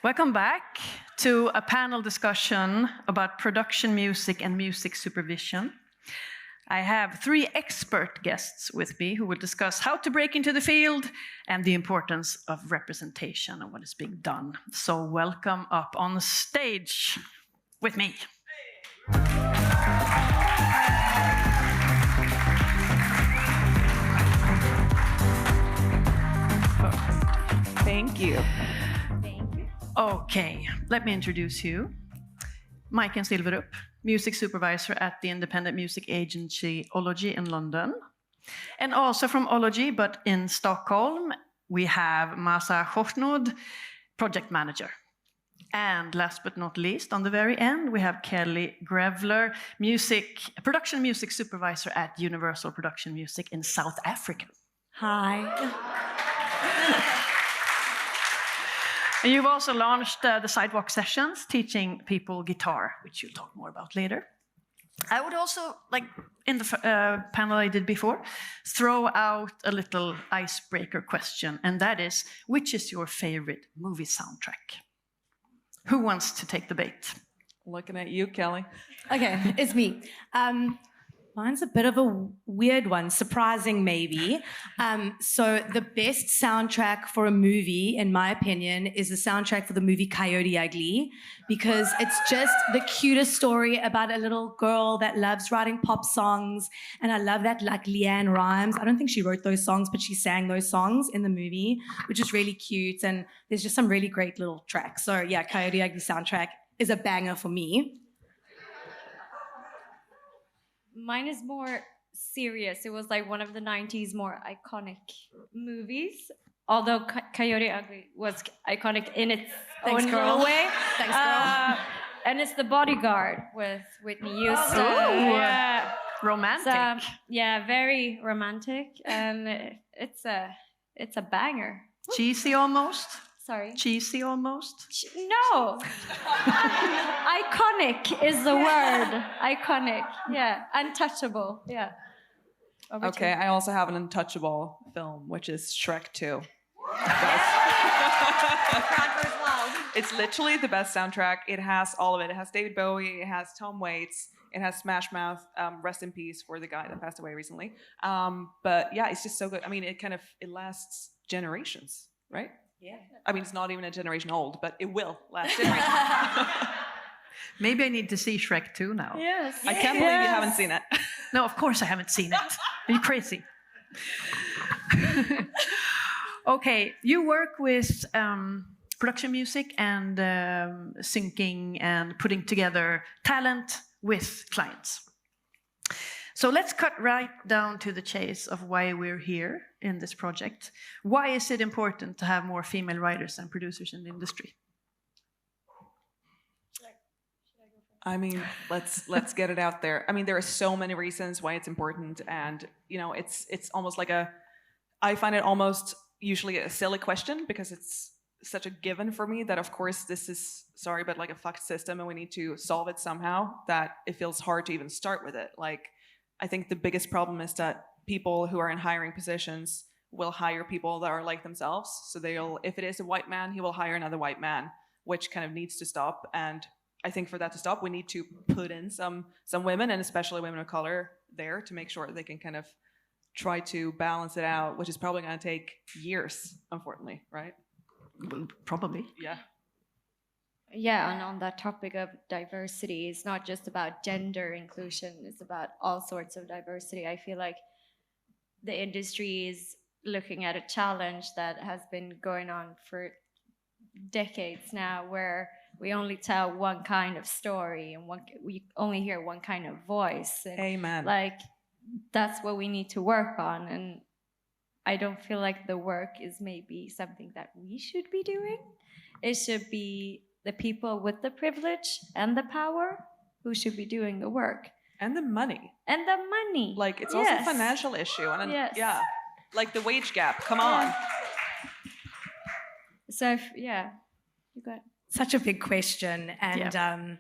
Welcome back to a panel discussion about production music and music supervision. I have three expert guests with me who will discuss how to break into the field and the importance of representation and what is being done. So welcome up on stage with me. Thank you. Okay, let me introduce you. Maiken Silverup, music supervisor at the independent music agency Ology in London. And also from Ology, but in Stockholm, we have Masa Khoshnod, project manager. And last but not least, on the very end, we have Kelly Grevler, production music supervisor at Universal Production Music in South Africa. Hi. And you've also launched the Sidewalk Sessions, teaching people guitar, which you'll talk more about later. I would also, like in the panel I did before, throw out a little icebreaker question, and that is, which is your favorite movie soundtrack? Who wants to take the bait? Looking at you, Kelly. Okay, it's me. Mine's a bit of a weird one, surprising maybe. So the best soundtrack for a movie, in my opinion, is the soundtrack for the movie Coyote Ugly, because it's just the cutest story about a little girl that loves writing pop songs. And I love that, like, Leanne Rimes. I don't think she wrote those songs, but she sang those songs in the movie, which is really cute. And there's just some really great little tracks. So yeah, Coyote Ugly soundtrack is a banger for me. Mine is more serious. It was like one of the 90s more iconic movies. Although Coyote Ugly was iconic in its own little way. Thanks, girl. And it's The Bodyguard with Whitney Houston. Oh, yeah. Romantic. Yeah, very romantic. And it's a banger. Cheesy almost? Sorry. Cheesy almost? No. Iconic is the word. Iconic. Yeah. Untouchable. Yeah. Okay, I also have an untouchable film, which is Shrek 2. It's literally the best soundtrack. It has all of it. It has David Bowie. It has Tom Waits. It has Smash Mouth. Rest in peace for the guy that passed away recently. But yeah, it's just so good. I mean, it lasts generations, right? Yeah. I mean, it's not even a generation old, but it will last generations. Maybe I need to see Shrek 2 now. Yes. I can't believe you haven't seen it. No, of course I haven't seen it. Are you crazy? Okay, you work with production music and syncing and putting together talent with clients. So let's cut right down to the chase of why we're here in this project. Why is it important to have more female writers and producers in the industry? I mean, let's get it out there. I mean, there are so many reasons why it's important, and it's almost like I find it almost usually a silly question because it's such a given for me that of course this is, sorry, but like a fucked system and we need to solve it somehow, that it feels hard to even start with it. Like, I think the biggest problem is that people who are in hiring positions will hire people that are like themselves. So if it is a white man, he will hire another white man, which kind of needs to stop. And I think for that to stop, we need to put in some women, and especially women of color, there to make sure they can kind of try to balance it out, which is probably going to take years, unfortunately, right? Well, probably. Yeah. Yeah, and on that topic of diversity, it's not just about gender inclusion, it's about all sorts of diversity. I feel like the industry is looking at a challenge that has been going on for decades now, where we only tell one kind of story and we only hear one kind of voice. And Amen. like, that's what we need to work on. And I don't feel like the work is maybe something that we should be doing. It should be the people with the privilege and the power who should be doing the work. And the money. And the money. Like, it's also a financial issue. And yeah, like the wage gap. Come on. So, you got it. Such a big question. And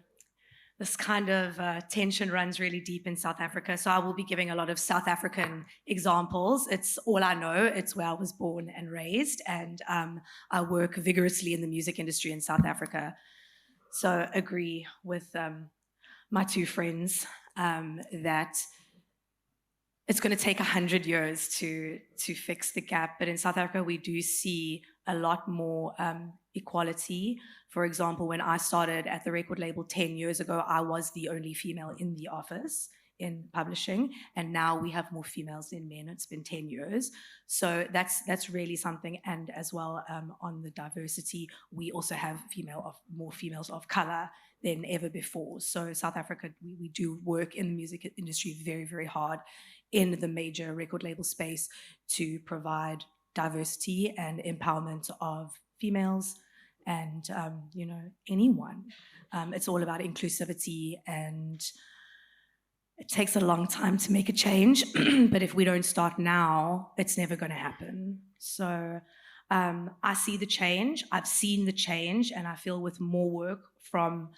this kind of tension runs really deep in South Africa. So I will be giving a lot of South African examples. It's all I know. It's where I was born and raised, and I work vigorously in the music industry in South Africa. So agree with my two friends that it's going to take 100 years to fix the gap. But in South Africa, we do see a lot more equality. For example, when I started at the record label 10 years ago, I was the only female in the office in publishing, and now we have more females than men. It's been 10 years. So that's really something. And as well, on the diversity, we also have more females of color than ever before. So South Africa, we do work in the music industry very, very hard in the major record label space to provide diversity and empowerment of females and, anyone. It's all about inclusivity, and it takes a long time to make a change, but if we don't start now, it's never going to happen. So I see the change, I've seen the change, and I feel with more work from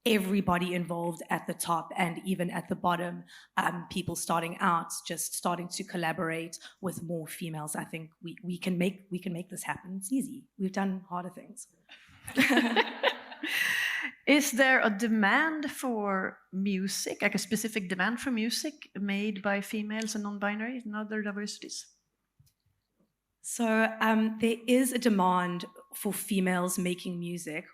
everybody involved at the top and even at the bottom, people starting out, just starting to collaborate with more females. I think we can make this happen. It's easy. We've done harder things. Is there a demand for music, like a specific demand for music made by females and non-binary and other diversities? So there is a demand for females making music,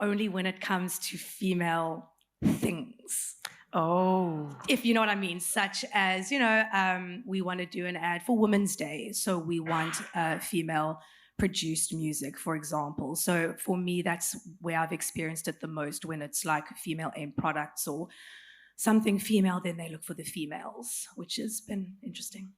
only when it comes to female things. Oh. If you know what I mean, such as, we want to do an ad for Women's Day, so we want female produced music, for example. So for me, that's where I've experienced it the most, when it's like female aimed products or something female, then they look for the females, which has been interesting.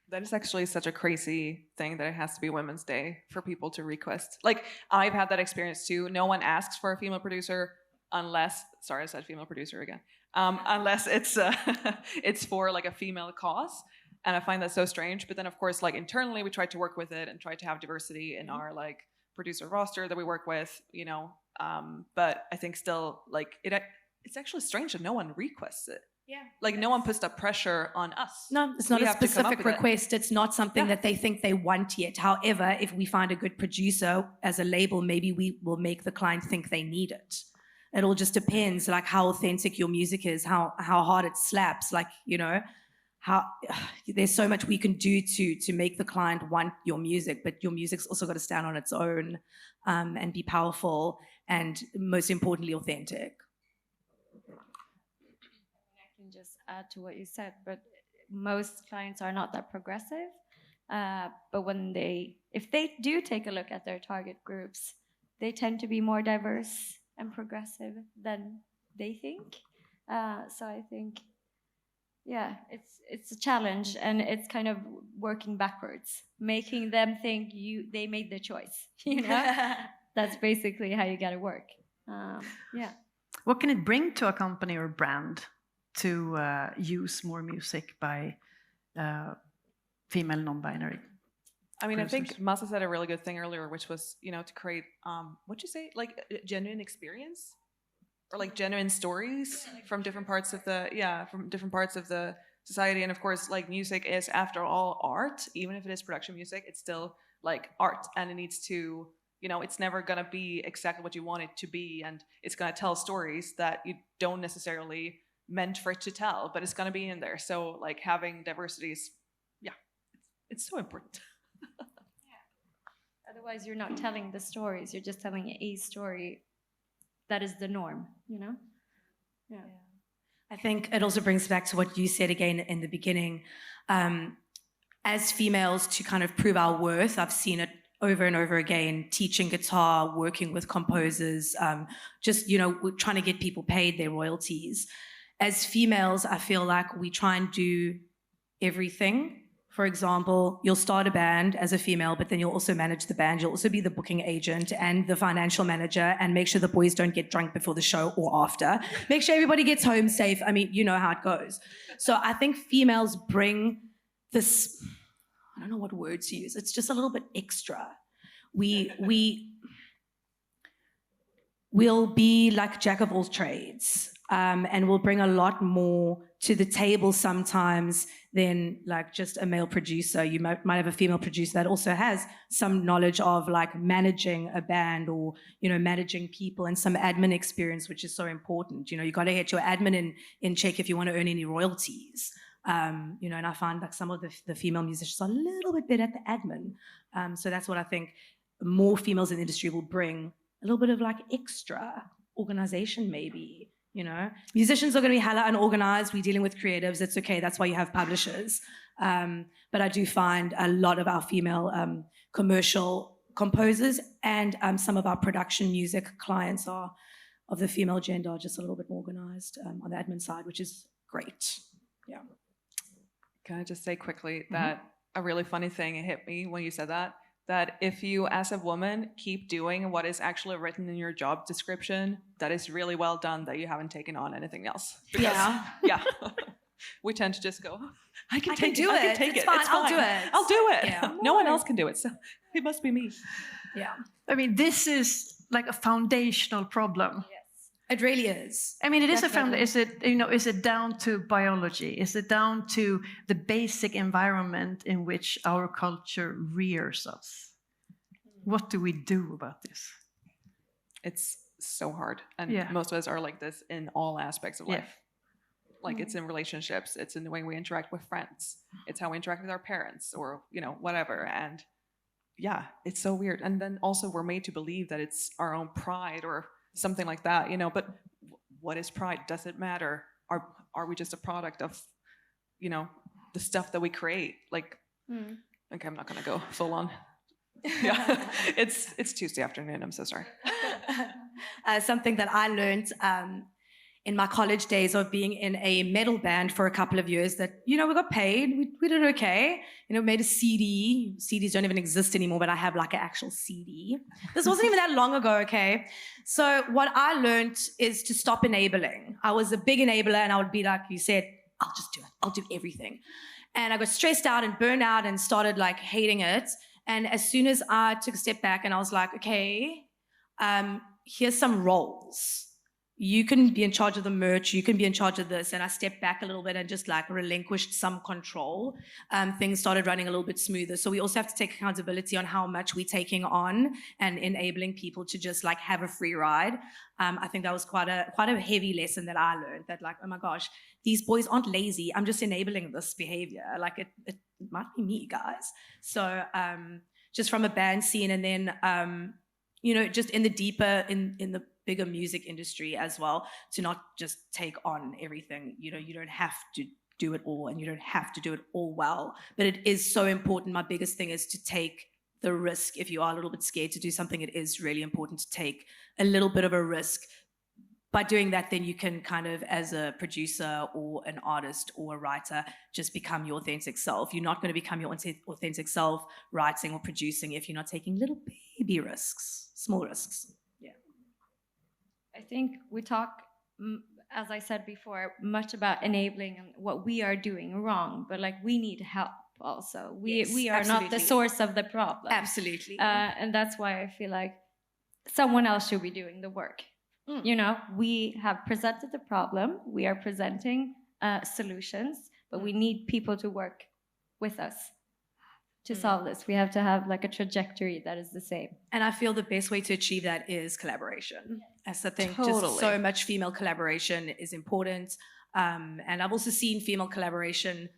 That is actually such a crazy thing that it has to be Women's Day for people to request. Like, I've had that experience too. No one asks for a female producer unless, sorry, I said female producer again, unless it's it's for like a female cause. And I find that so strange. But then, of course, like internally, we try to work with it and try to have diversity in our like producer roster that we work with, But I think still, like, it's actually strange that no one requests it. Yeah. Like, no one puts that pressure on us. No, it's not We a have to come up specific with it. request. It's not something that they think they want yet. However, if we find a good producer as a label, maybe we will make the client think they need it. It all just depends, like how authentic your music is, how hard it slaps, like, how there's so much we can do to make the client want your music, but your music's also got to stand on its own and be powerful and, most importantly, authentic. I can just add to what you said, but most clients are not that progressive. But if they do take a look at their target groups, they tend to be more diverse and progressive than they think. So I think, yeah, it's a challenge, and it's kind of working backwards, making them think they made the choice. That's basically how you got to work. Yeah. What can it bring to a company or brand to use more music by female non-binary? I mean, producers? I think Masa said a really good thing earlier, which was, to create, what'd you say, like a genuine experience, or like genuine stories from different parts of the society. And of course, like, music is, after all, art. Even if it is production music, it's still like art, and it needs to, it's never gonna be exactly what you want it to be, and it's gonna tell stories that you don't necessarily meant for it to tell, but it's gonna be in there. So like, having diversity is, it's so important. Otherwise, you're not telling the stories. You're just telling a story that is the norm, Yeah. I think it also brings back to what you said again in the beginning. As females, to kind of prove our worth, I've seen it over and over again, teaching guitar, working with composers, just, we're trying to get people paid their royalties. As females, I feel like we try and do everything. For example, you'll start a band as a female, but then you'll also manage the band. You'll also be the booking agent and the financial manager, and make sure the boys don't get drunk before the show or after. Make sure everybody gets home safe. I mean, you know how it goes. So I think females bring this, I don't know what word to use. It's just a little bit extra. We we'll be like jack of all trades, and we'll bring a lot more to the table sometimes than like just a male producer. You might have a female producer that also has some knowledge of like managing a band or, you know, managing people and some admin experience, which is so important. You know, you got to get your admin in check if you want to earn any royalties. You know, and I find like some of the female musicians are a little bit better at the admin. So that's what I think more females in the industry will bring, a little bit of like extra organization maybe. You know, musicians are going to be hella unorganized. We're dealing with creatives. It's okay. That's why you have publishers. But I do find a lot of our female commercial composers and some of our production music clients are of the female gender are just a little bit more organized on the admin side, which is great. Yeah. Can I just say quickly that a really funny thing hit me when you said that if you, as a woman, keep doing what is actually written in your job description, that is really well done, that you haven't taken on anything else. Because, yeah. We tend to just go, I can take it. It's fine. I'll do it. I'll do it. Yeah. No one else can do it, so it must be me. Yeah. I mean, this is like a foundational problem. It really is. I mean, it is Definitely. is it down to biology? Is it down to the basic environment in which our culture rears us? What do we do about this? It's so hard. And Yeah. most of us are like this in all aspects of Yeah. life. Like it's in relationships, it's in the way we interact with friends, it's how we interact with our parents or, you know, whatever. And yeah, it's so weird. And then also we're made to believe that it's our own pride or something like that, you know, but what is pride? Does it matter? Are we just a product of, you know, the stuff that we create? Like, okay, I'm not gonna go full on. Yeah, it's Tuesday afternoon, I'm so sorry. Something that I learned in my college days of being in a metal band for a couple of years that, you know, we got paid, we did okay. You know, made a CD. CDs don't even exist anymore, but I have like an actual CD. This wasn't even that long ago, okay? So what I learned is to stop enabling. I was a big enabler and I would be like, you said, I'll just do it. I'll do everything. And I got stressed out and burned out and started like hating it. And as soon as I took a step back and I was like, okay, here's some roles. You can be in charge of the merch, you can be in charge of this. And I stepped back a little bit and just like relinquished some control. Things started running a little bit smoother. So we also have to take accountability on how much we're taking on and enabling people to just like have a free ride. I think that was quite a heavy lesson that I learned, that like, oh my gosh, these boys aren't lazy. I'm just enabling this behavior. Like it might be me, guys. So just from a band scene and then, you know, just in the deeper, in the bigger music industry as well, to not just take on everything. You know, you don't have to do it all and you don't have to do it all well, but it is so important. My biggest thing is to take the risk. If you are a little bit scared to do something, it is really important to take a little bit of a risk. By doing that, then you can kind of, as a producer or an artist or a writer, just become your authentic self. You're not going to become your authentic self writing or producing if you're not taking little baby risks, small risks. Yeah. I think we talk, as I said before, much about enabling and what we are doing wrong, but like we need help also. We are not the source of the problem. Absolutely. And that's why I feel like someone else should be doing the work. You know, we have presented the problem, we are presenting solutions, but we need people to work with us to solve this. We have to have like a trajectory that is the same. And I feel the best way to achieve that is collaboration. That's the thing. Totally. Just so much female collaboration is important. And I've also seen female collaboration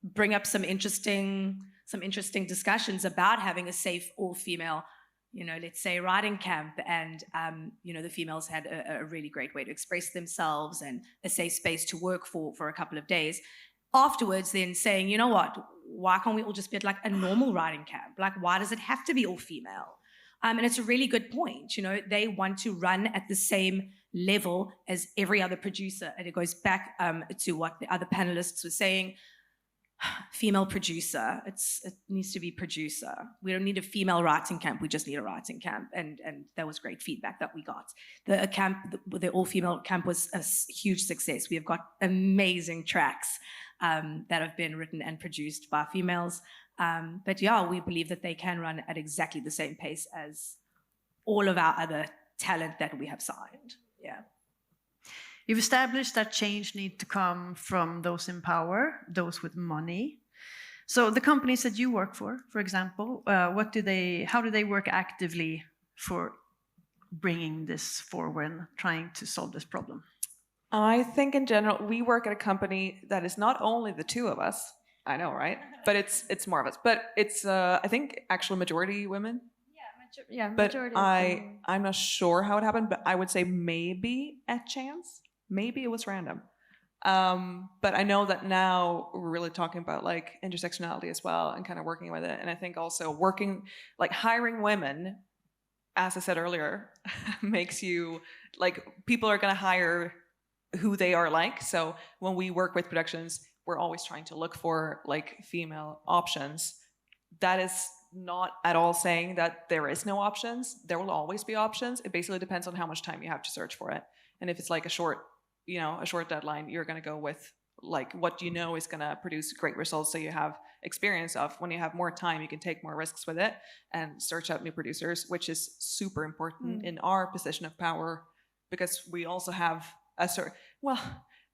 bring up some interesting discussions about having a safe all-female, you know, let's say writing camp, and you know, the females had a really great way to express themselves and a safe space to work for a couple of days. Afterwards, then saying, you know what, why can't we all just be at like a normal writing camp? Like, why does it have to be all female? And it's a really good point. You know, they want to run at the same level as every other producer, and it goes back to what the other panelists were saying. Female producer, it needs to be producer. We don't need a female writing camp, we just need a writing camp. And that was great feedback that we got. The all-female camp was a huge success. We have got amazing tracks that have been written and produced by females. But yeah, we believe that they can run at exactly the same pace as all of our other talent that we have signed. Yeah. You've established that change needs to come from those in power, those with money. So the companies that you work for example, how do they work actively for bringing this forward and trying to solve this problem? I think in general, we work at a company that is not only the two of us. I know, right? But it's more of us. But it's I think actually majority women. But Majority. Of I'm not sure how it happened. But I would say maybe at chance. Maybe it was random. But I know that now we're really talking about like intersectionality as well and kind of working with it. And I think also hiring women, as I said earlier, makes you people are going to hire who they are like. So when we work with productions, we're always trying to look for female options. That is not at all saying that there is no options. There will always be options. It basically depends on how much time you have to search for it. And if it's a short deadline, you're going to go with what is going to produce great results so you have experience of. When you have more time, you can take more risks with it and search out new producers, which is super important in our position of power, because we also have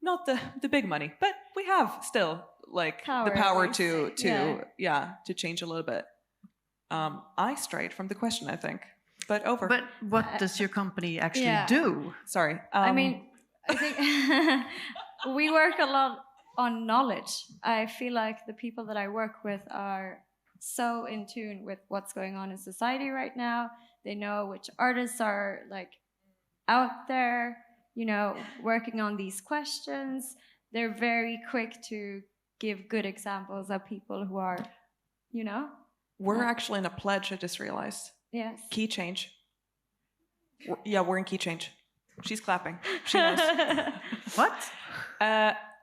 not the big money, but we have still the power to change a little bit. I strayed from the question, I think, but over. But what does your company actually do? Sorry. I think we work a lot on knowledge. I feel like the people that I work with are so in tune with what's going on in society right now. They know which artists are out there, working on these questions. They're very quick to give good examples of people who are, We're actually in a pledge, I just realized. Yes. Key change. We're in key change. She's clapping. She knows. What?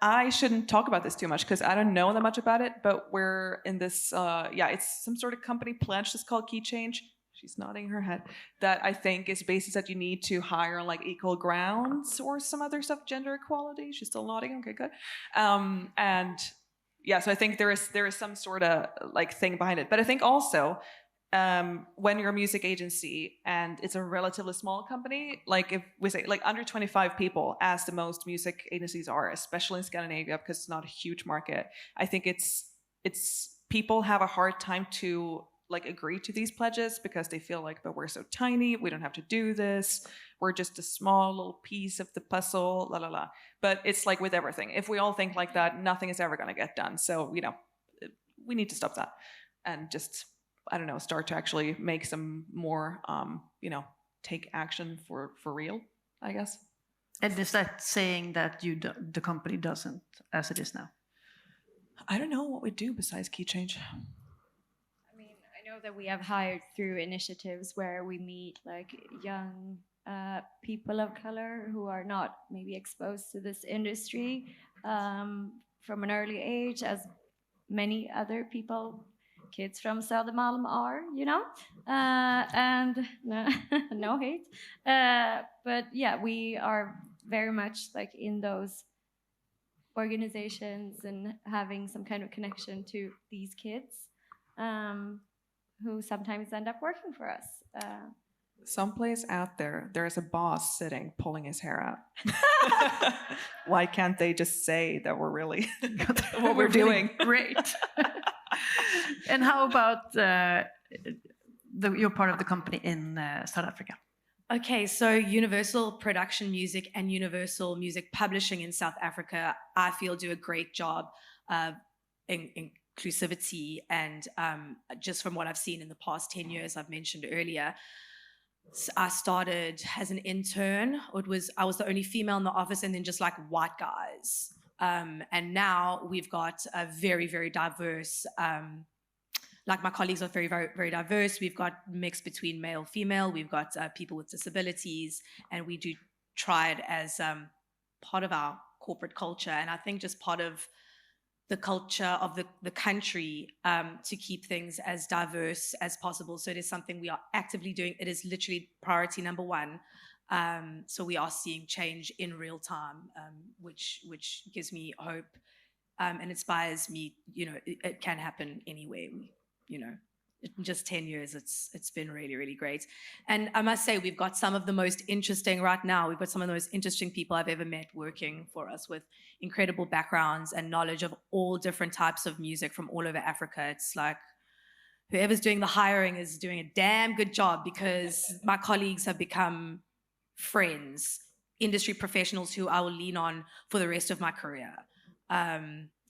I shouldn't talk about this too much because I don't know that much about it, but we're in this, it's some sort of company pledge that's called Key Change. She's nodding her head. That I think is basis that you need to hire equal grounds or some other stuff, gender equality. She's still nodding. Okay, good. So I think there is some sort of thing behind it. But I think also when you're a music agency and it's a relatively small company, if we say under 25 people, as the most music agencies are, especially in Scandinavia, because it's not a huge market, I think it's people have a hard time to agree to these pledges because they feel but we're so tiny, we don't have to do this, we're just a small little piece of the puzzle, la la la. But it's with everything. If we all think like that, nothing is ever going to get done. So we need to stop that and just start to actually make some more take action for real, I guess. And is that saying that the company doesn't, as it is now? I don't know what we do besides Key Change. I know that we have hired through initiatives where we meet young people of color who are not maybe exposed to this industry from an early age, as many other kids from Södermalm are, and no hate. But we are very much in those organizations and having some kind of connection to these kids who sometimes end up working for us. Someplace out there is a boss sitting, pulling his hair out. Why can't they just say that we're really what we're doing? Great. And how about you're part of the company in South Africa? Okay, so Universal Production Music and Universal Music Publishing in South Africa, I feel, do a great job of inclusivity. And just from what I've seen in the past 10 years, I've mentioned earlier, I started as an intern. I was the only female in the office, and then just white guys. And now we've got a very, very diverse, my colleagues are very, very, very diverse. We've got mix between male, female. We've got people with disabilities, and we do try it as part of our corporate culture. And I think just part of the culture of the country to keep things as diverse as possible. So it is something we are actively doing. It is literally priority number one. So we are seeing change in real time, which gives me hope and inspires me. It can happen anywhere. in just 10 years, it's been really, really great. And I must say, we've got some of the most interesting right now. We've got some of the most interesting people I've ever met working for us with incredible backgrounds and knowledge of all different types of music from all over Africa. It's like whoever's doing the hiring is doing a damn good job, because my colleagues have become friends, industry professionals who I will lean on for the rest of my career.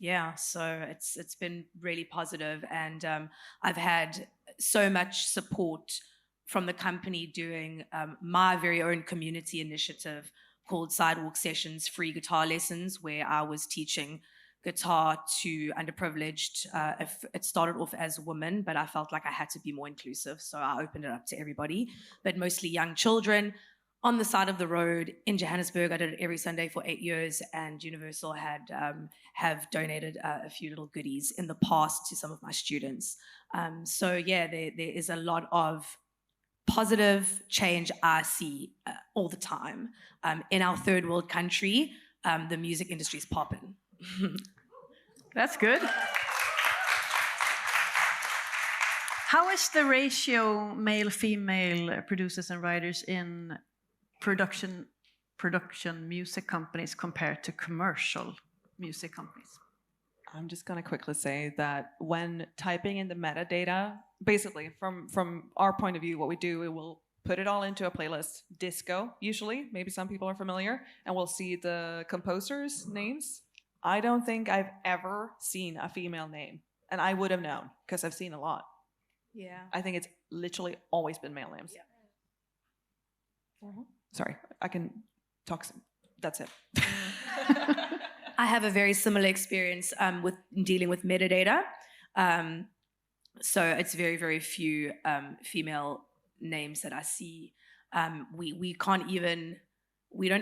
Yeah, so it's been really positive, and I've had so much support from the company doing my very own community initiative called Sidewalk Sessions Free Guitar Lessons, where I was teaching guitar to underprivileged. It started off as women, but I felt like I had to be more inclusive, so I opened it up to everybody, but mostly young children on the side of the road in Johannesburg. I did it every Sunday for 8 years, and Universal have donated a few little goodies in the past to some of my students. So yeah, there is a lot of positive change I see all the time. In our third world country, the music industry is popping. That's good. How is the ratio male-female producers and writers in production music companies compared to commercial music companies? I'm just going to quickly say that when typing in the metadata, basically from our point of view, what we do, we will put it all into a playlist, disco usually, maybe some people are familiar, and we'll see the composers' names. I don't think I've ever seen a female name, and I would have known because I've seen a lot. Yeah. I think it's literally always been male names. Yeah. Sorry, I can talk. That's it. I have a very similar experience with dealing with metadata. So it's very, very few female names that I see. We don't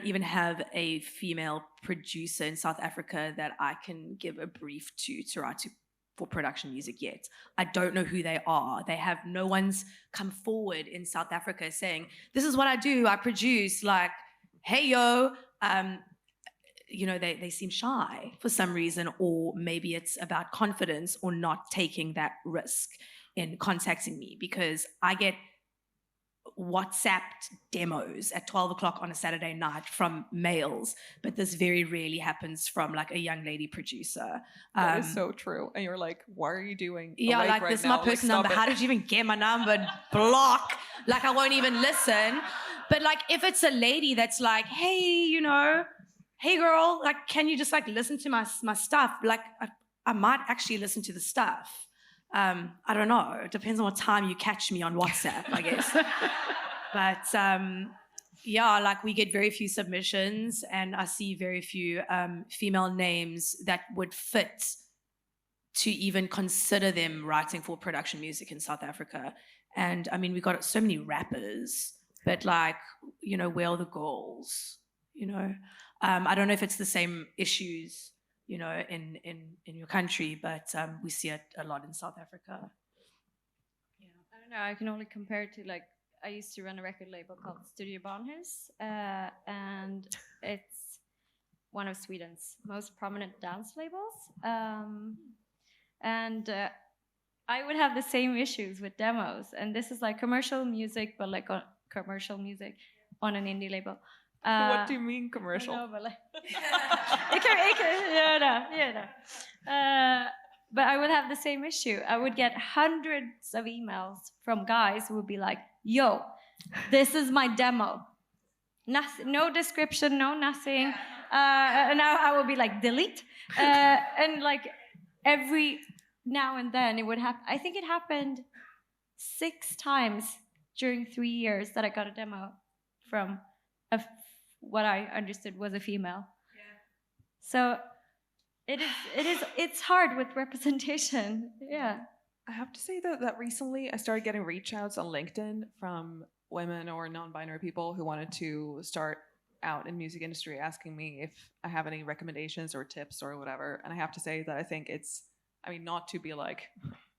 even have a female producer in South Africa that I can give a brief to write to for production music yet. I don't know who they are. No one's come forward in South Africa saying, this is what I do, I produce, like, hey yo. They seem shy for some reason, or maybe it's about confidence or not taking that risk in contacting me, because I get WhatsApped demos at 12 o'clock on a Saturday night from males, but this very rarely happens from like a young lady producer. That is so true. And you're like, why are you doing yeah, like right this is now? my personal number. How did you even get my number? Block. Like I won't even listen. But like if it's a lady that's like, hey, hey girl, like can you just like listen to my stuff? Like I might actually listen to the stuff. I don't know. It depends on what time you catch me on WhatsApp, I guess. But yeah, like we get very few submissions, and I see very few female names that would fit to even consider them writing for production music in South Africa. And I mean, we got so many rappers, but like, where are the girls? I don't know if it's the same issues in your country, but we see it a lot in South Africa. Yeah, I don't know. I can only compare it to like I used to run a record label called Studio Barnhus, and it's one of Sweden's most prominent dance labels. And I would have the same issues with demos, and this is like commercial music, but like commercial music on an indie label. What do you mean commercial? I know, but like, but I would have the same issue. I would get hundreds of emails from guys who would be like, yo, this is my demo. Nothing, no description, no nothing. And I would be like, delete. And like every now and then it would happen. I think it happened 6 times during 3 years that I got a demo from what I understood was a female. Yeah. So it's hard with representation. Yeah. I have to say that recently I started getting reach outs on LinkedIn from women or non-binary people who wanted to start out in music industry, asking me if I have any recommendations or tips or whatever. And I have to say that I think not to be like,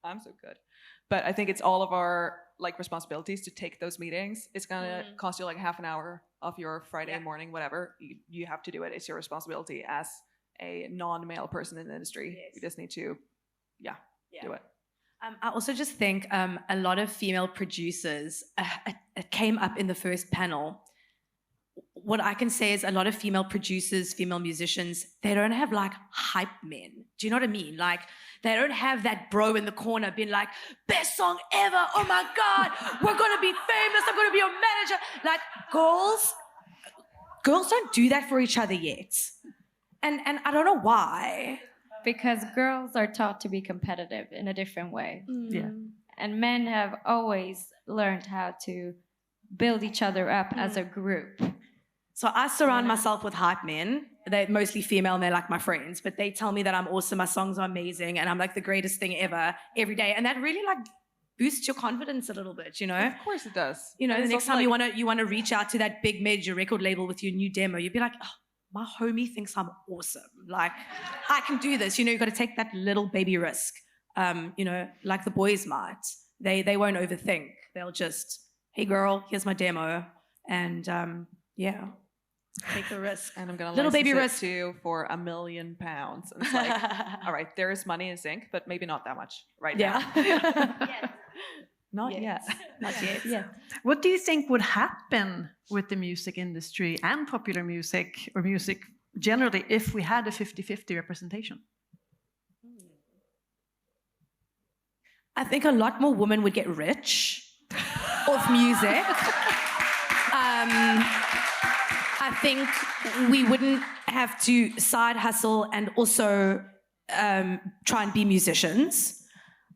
I'm so good, but I think it's all of our like responsibilities to take those meetings. It's gonna cost you like half an hour of your Friday morning, whatever. You have to do it. It's your responsibility as a non-male person in the industry. You just need to, do it. I also just think a lot of female producers, it came up in the first panel. What I can say is a lot of female producers, female musicians, they don't have like hype men. Do you know what I mean? Like they don't have that bro in the corner being like, best song ever. Oh my God, we're going to be famous. I'm going to be your manager. Like girls don't do that for each other yet. And I don't know why. Because girls are taught to be competitive in a different way. Yeah. And men have always learned how to build each other up as a group. So I surround myself with hype men. They're mostly female and they're like my friends, but they tell me that I'm awesome, my songs are amazing, and I'm like the greatest thing ever every day. And that really like boosts your confidence a little bit, you know? Of course it does. You know, And the it's next also time like- you wanna reach out to that big major record label with your new demo, you'd be like, oh, my homie thinks I'm awesome. Like, I can do this. You know, you've got to take that little baby risk. You know, like the boys might. They won't overthink. They'll just, hey girl, here's my demo. And yeah, take the risk. And I'm gonna Little license baby it risk. to you for £1 million. And it's like, all right, there is money in zinc, but maybe not that much right now. Yeah. Not yet. Not yet. Yeah. What do you think would happen with the music industry and popular music or music generally if we had a 50-50 representation? I think a lot more women would get rich off music. I think we wouldn't have to side hustle and also try and be musicians.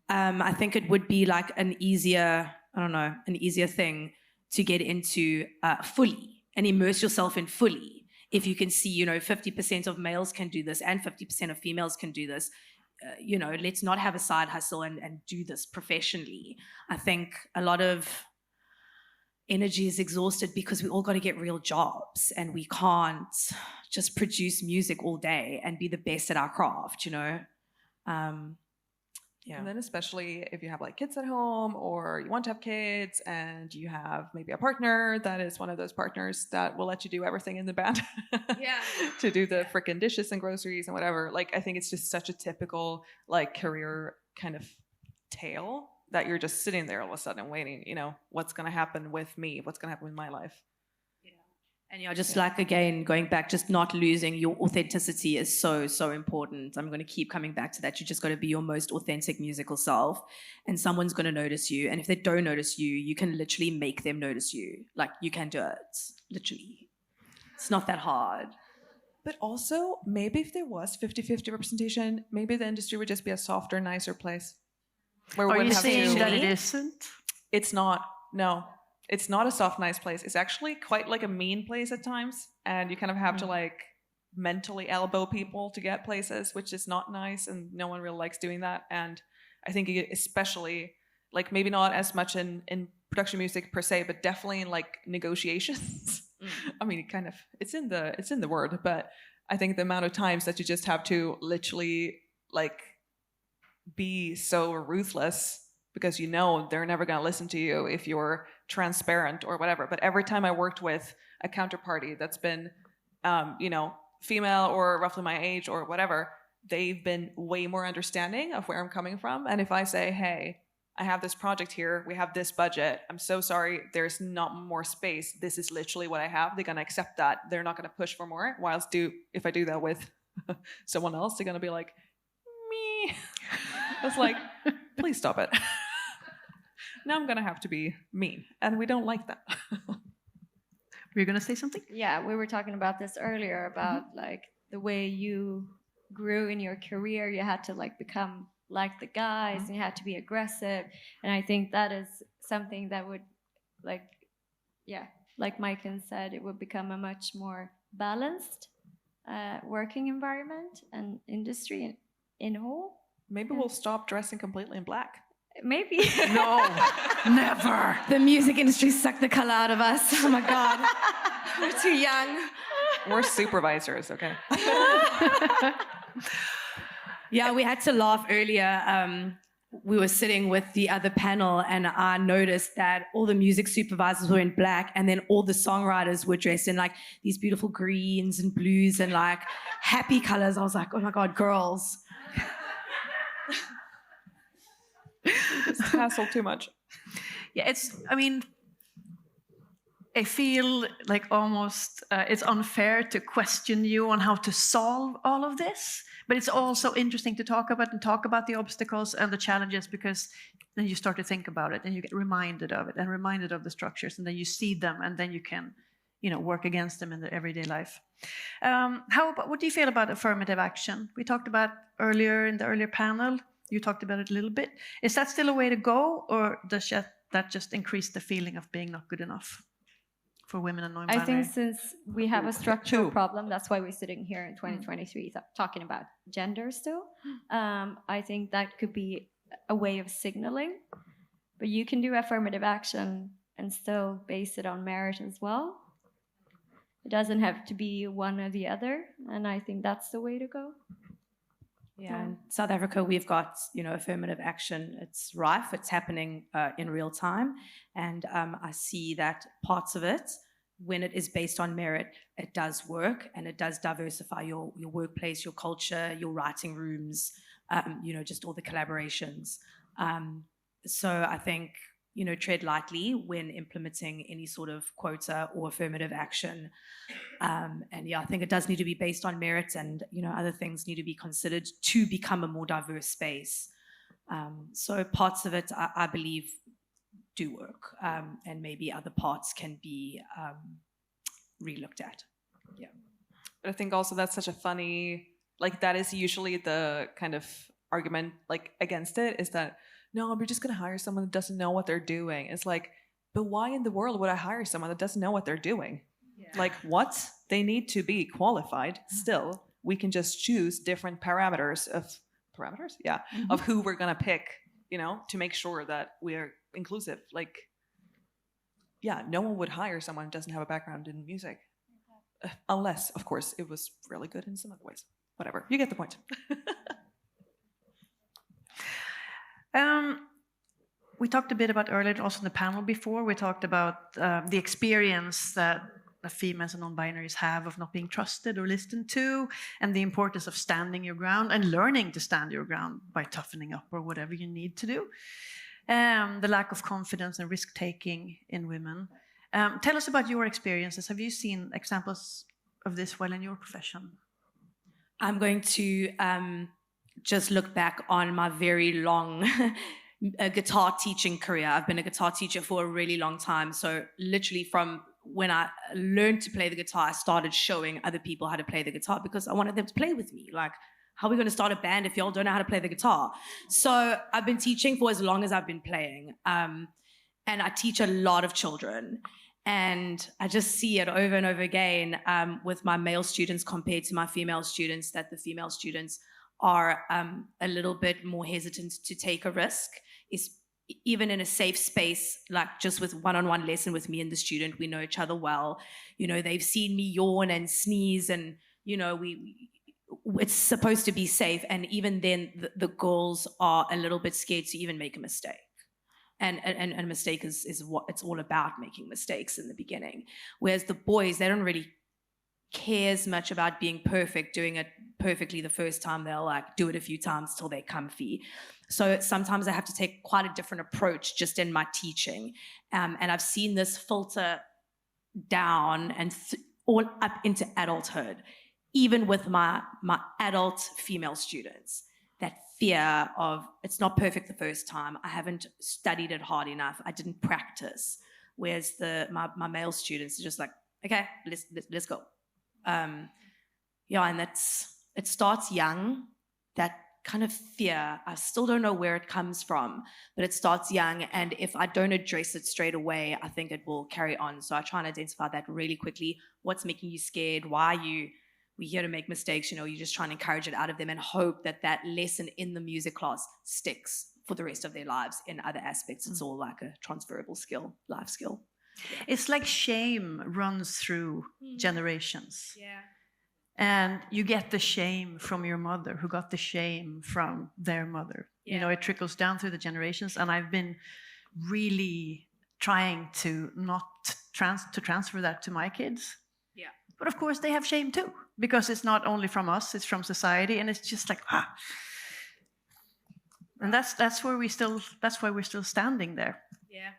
I think it would be like an easier thing to get into fully and immerse yourself in fully. If you can see, you know, 50% of males can do this and 50% of females can do this, you know, let's not have a side hustle and do this professionally. I think a lot of energy is exhausted because we all got to get real jobs and we can't just produce music all day and be the best at our craft, you know? Yeah. And then especially if you have like kids at home or you want to have kids and you have maybe a partner that is one of those partners that will let you do everything in the band. Yeah. To do the freaking dishes and groceries and whatever. Like, I think it's just such a typical like career kind of tale that you're just sitting there all of a sudden waiting, you know, what's going to happen with me? What's going to happen with my life? And you're just like, again, going back, just not losing your authenticity is so, so important. I'm going to keep coming back to that. You just got to be your most authentic musical self and someone's going to notice you. And if they don't notice you, you can literally make them notice you. Like, you can do it, literally. It's not that hard. But also, maybe if there was 50-50 representation, maybe the industry would just be a softer, nicer place. Where we Are you wouldn't have saying to- that it isn't? It's not. No, it's not a soft, nice place. It's actually quite like a mean place at times, and you kind of have to like mentally elbow people to get places, which is not nice, and no one really likes doing that. And I think especially like maybe not as much in production music per se, but definitely in like negotiations. I mean, it's in the word, but I think the amount of times that you just have to literally like be so ruthless because you know they're never going to listen to you if you're transparent or whatever. But every time I worked with a counterparty that's been, you know, female or roughly my age or whatever, they've been way more understanding of where I'm coming from. And if I say, hey, I have this project here, we have this budget, I'm so sorry, there's not more space, this is literally what I have, they're going to accept that. They're not going to push for more. Whilst if I do that with someone else, they're going to be like, me. It's like, please stop it. Now I'm going to have to be mean. And we don't like that. Were you going to say something? Yeah, we were talking about this earlier about like the way you grew in your career. You had to like become like the guys and you had to be aggressive. And I think that is something that would like, yeah, like Maiken said, it would become a much more balanced working environment and industry in whole. Maybe we'll stop dressing completely in black. Maybe. No, never. The music industry sucked the color out of us. Oh my God. We're too young. We're supervisors, okay? Yeah, we had to laugh earlier. We were sitting with the other panel and I noticed that all the music supervisors were in black and then all the songwriters were dressed in like these beautiful greens and blues and like happy colors. I was like, oh my God, girls. Hassle too much. Yeah, I feel like almost it's unfair to question you on how to solve all of this, but it's also interesting to talk about the obstacles and the challenges, because then you start to think about it and you get reminded of it and reminded of the structures, and then you see them, and then you can, work against them in the everyday life. What do you feel about affirmative action? We talked about in the earlier panel, you talked about it a little bit. Is that still a way to go, or does that just increase the feeling of being not good enough for women and non-binary? I think since we have a structural problem, that's why we're sitting here in 2023 talking about gender still. I think that could be a way of signaling, but you can do affirmative action and still base it on merit as well. It doesn't have to be one or the other, and I think that's the way to go. Yeah, in South Africa, we've got, affirmative action. It's rife, it's happening in real time. And I see that parts of it, when it is based on merit, it does work, and it does diversify your workplace, your culture, your writing rooms, just all the collaborations. So I think, tread lightly when implementing any sort of quota or affirmative action. And yeah, I think it does need to be based on merit, and, other things need to be considered to become a more diverse space. So parts of it, I believe, do work, and maybe other parts can be re-looked at. Yeah. But I think also that's such a funny, that is usually the kind of argument, against it, is that, no, we're just going to hire someone that doesn't know what they're doing. It's like, but why in the world would I hire someone that doesn't know what they're doing? Yeah. What? They need to be qualified still. We can just choose different parameters? Yeah. Mm-hmm. Of who we're going to pick, to make sure that we're inclusive. Yeah, no one would hire someone who doesn't have a background in music. Unless, of course, it was really good in some other ways. Whatever. You get the point. We talked a bit about earlier, also in the panel before, we talked about the experience that the females and non-binaries have of not being trusted or listened to, and the importance of standing your ground and learning to stand your ground by toughening up or whatever you need to do. The lack of confidence and risk-taking in women. Tell us about your experiences. Have you seen examples of this while in your profession? I'm going to just look back on my very long guitar teaching career. I've been a guitar teacher for a really long time. So literally from when I learned to play the guitar, I started showing other people how to play the guitar because I wanted them to play with me. How are we going to start a band if y'all don't know how to play the guitar? So I've been teaching for as long as I've been playing. And I teach a lot of children. And I just see it over and over again with my male students compared to my female students, that the female students are a little bit more hesitant to take a risk. Even in a safe space, just with one-on-one lesson with me and the student, we know each other well. They've seen me yawn and sneeze, and it's supposed to be safe. And even then, the girls are a little bit scared to even make a mistake. And a mistake is what it's all about, making mistakes in the beginning. Whereas the boys, they don't really care as much about being perfect, doing it perfectly the first time. They'll do it a few times till they're comfy. So sometimes I have to take quite a different approach just in my teaching. And I've seen this filter down and all up into adulthood, even with my adult female students. That fear of it's not perfect the first time. I haven't studied it hard enough. I didn't practice. Whereas my male students are just like, okay, let's go. And it starts young. That kind of fear, I still don't know where it comes from, but it starts young. And if I don't address it straight away, I think it will carry on. So I try and identify that really quickly. What's making you scared? Why are we're here to make mistakes? You just try and encourage it out of them and hope that lesson in the music class sticks for the rest of their lives. In other aspects, it's all like a transferable skill, life skill. Yeah. It's like shame runs through generations. Yeah. And you get the shame from your mother, who got the shame from their mother. Yeah. It trickles down through the generations. And I've been really trying to not transfer that to my kids. Yeah. But of course, they have shame too, because it's not only from us, it's from society. And it's just like, And that's why we're still standing there. Yeah.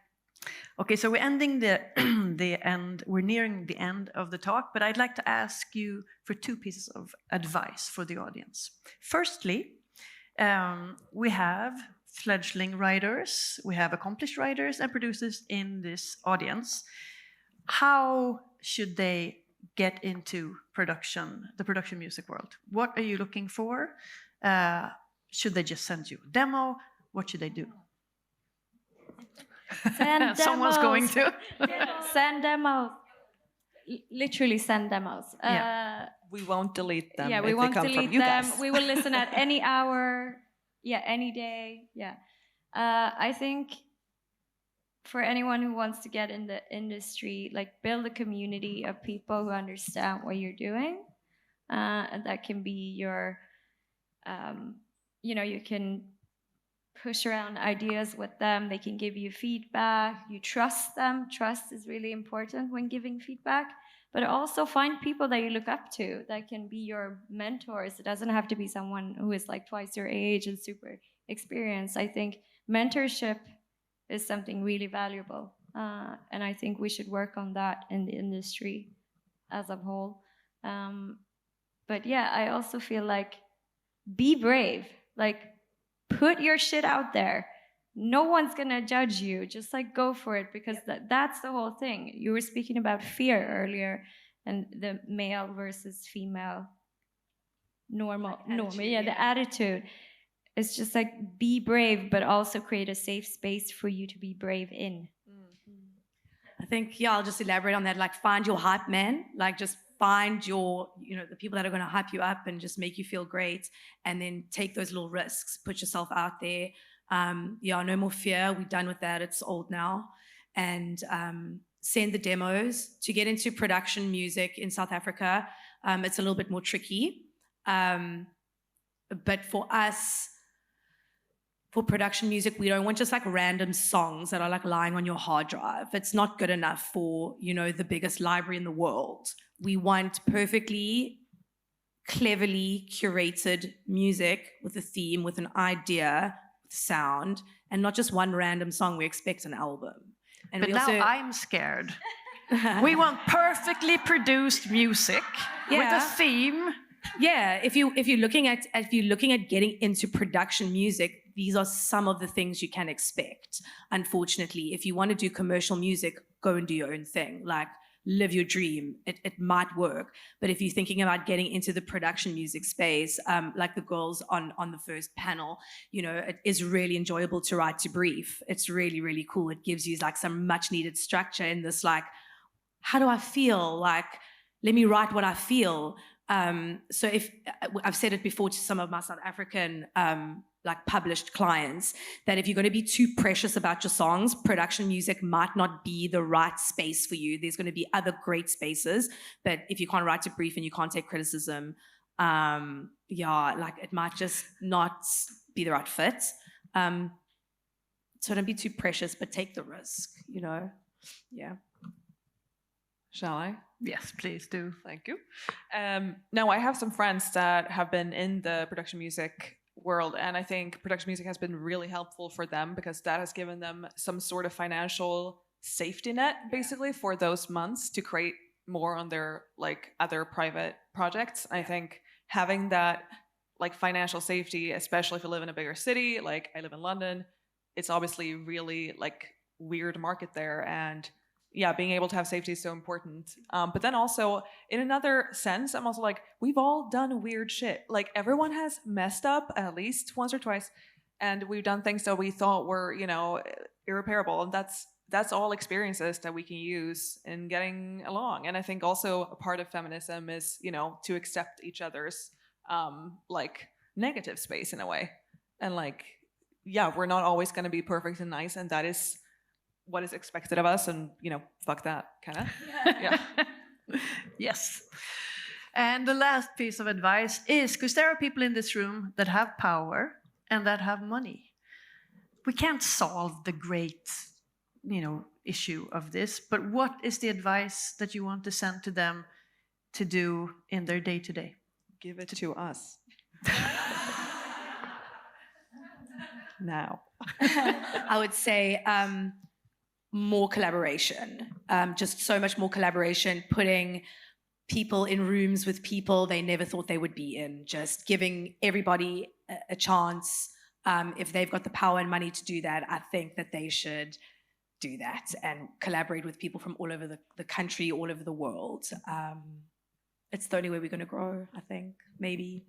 Okay, so we're ending the end. We're nearing the end of the talk, but I'd like to ask you for 2 pieces of advice for the audience. Firstly, we have fledgling writers, we have accomplished writers and producers in this audience. How should they get into the production music world? What are you looking for? Should they just send you a demo? What should they do? Send Someone's demos. going to. Send demos. Literally send demos. We won't delete them. Yeah, we if won't they come delete from you them. guys. We will listen at any hour. Yeah, any day. Yeah. I think for anyone who wants to get in the industry, like build a community of people who understand what you're doing. And that can be your, you can push around ideas with them. They can give you feedback. You trust them. Trust is really important when giving feedback. But also find people that you look up to that can be your mentors. It doesn't have to be someone who is like twice your age and super experienced. I think mentorship is something really valuable. And I think we should work on that in the industry as a whole. But yeah, I also feel like be brave. Like put your shit out there. No one's gonna judge you. Just like go for it, because that's the whole thing. You were speaking about fear earlier and the male versus female normal, the attitude. It's just like be brave, but also create a safe space for you to be brave in. I think, I'll just elaborate on that. Like, find your hype man. Like, just find your, the people that are going to hype you up and just make you feel great. And then take those little risks. Put yourself out there. No more fear. We're done with that. It's old now. And send the demos. To get into production music in South Africa, it's a little bit more tricky. But for us, for production music, we don't want just like random songs that are like lying on your hard drive. It's not good enough for, the biggest library in the world. We want perfectly, cleverly curated music with a theme, with an idea, with sound, and not just one random song. We expect an album. And But now I'm scared. We want perfectly produced music with a theme. Yeah, if you're looking at getting into production music, these are some of the things you can expect. Unfortunately, if you want to do commercial music, go and do your own thing. Like, live your dream. It might work. But if you're thinking about getting into the production music space, like the girls on the first panel, it is really enjoyable to write to brief. It's really, really cool. It gives you like some much needed structure in this, like, how do I feel? Like, let me write what I feel. So if I've said it before to some of my South African like published clients, that if you're going to be too precious about your songs, production music might not be the right space for you. There's going to be other great spaces, but if you can't write a brief and you can't take criticism, like it might just not be the right fit. So don't be too precious, but take the risk, Yeah. Shall I? Yes, please do. Thank you. Now, I have some friends that have been in the production music world, and I think production music has been really helpful for them because that has given them some sort of financial safety net, basically, for those months to create more on their like other private projects. I think having that like financial safety, especially if you live in a bigger city, like I live in London, it's obviously really like weird market there, and yeah, being able to have safety is so important. But then also, in another sense, I'm also like, we've all done weird shit. Like, everyone has messed up at least once or twice, and we've done things that we thought were, irreparable. And that's all experiences that we can use in getting along. And I think also a part of feminism is, to accept each other's, like, negative space in a way. And like, yeah, we're not always going to be perfect and nice, and that is what is expected of us, and fuck that, kind of. Yeah. Yes. And the last piece of advice is, because there are people in this room that have power and that have money. We can't solve the great, issue of this, but what is the advice that you want to send to them to do in their day-to-day? Give it to us. now? I would say more collaboration, just so much more collaboration, putting people in rooms with people they never thought they would be in, just giving everybody a chance. If they've got the power and money to do that, I think that they should do that and collaborate with people from all over the country, all over the world. It's the only way we're going to grow, I think, maybe.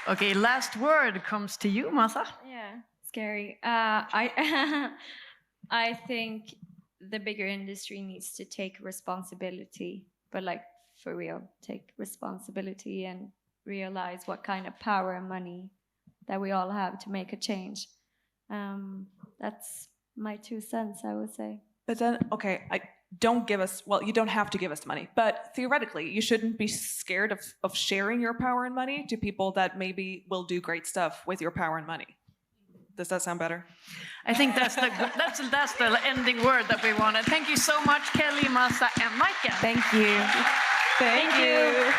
Okay, last word comes to you, Masa. Yeah, scary. I think the bigger industry needs to take responsibility, but like for real, take responsibility and realize what kind of power and money that we all have to make a change. That's my 2 cents, I would say. But then, okay, you don't have to give us money, but theoretically, you shouldn't be scared of sharing your power and money to people that maybe will do great stuff with your power and money. Does that sound better? I think that's the ending word that we wanted. Thank you so much, Kelly, Masa, and Micah. Thank you. Thank you.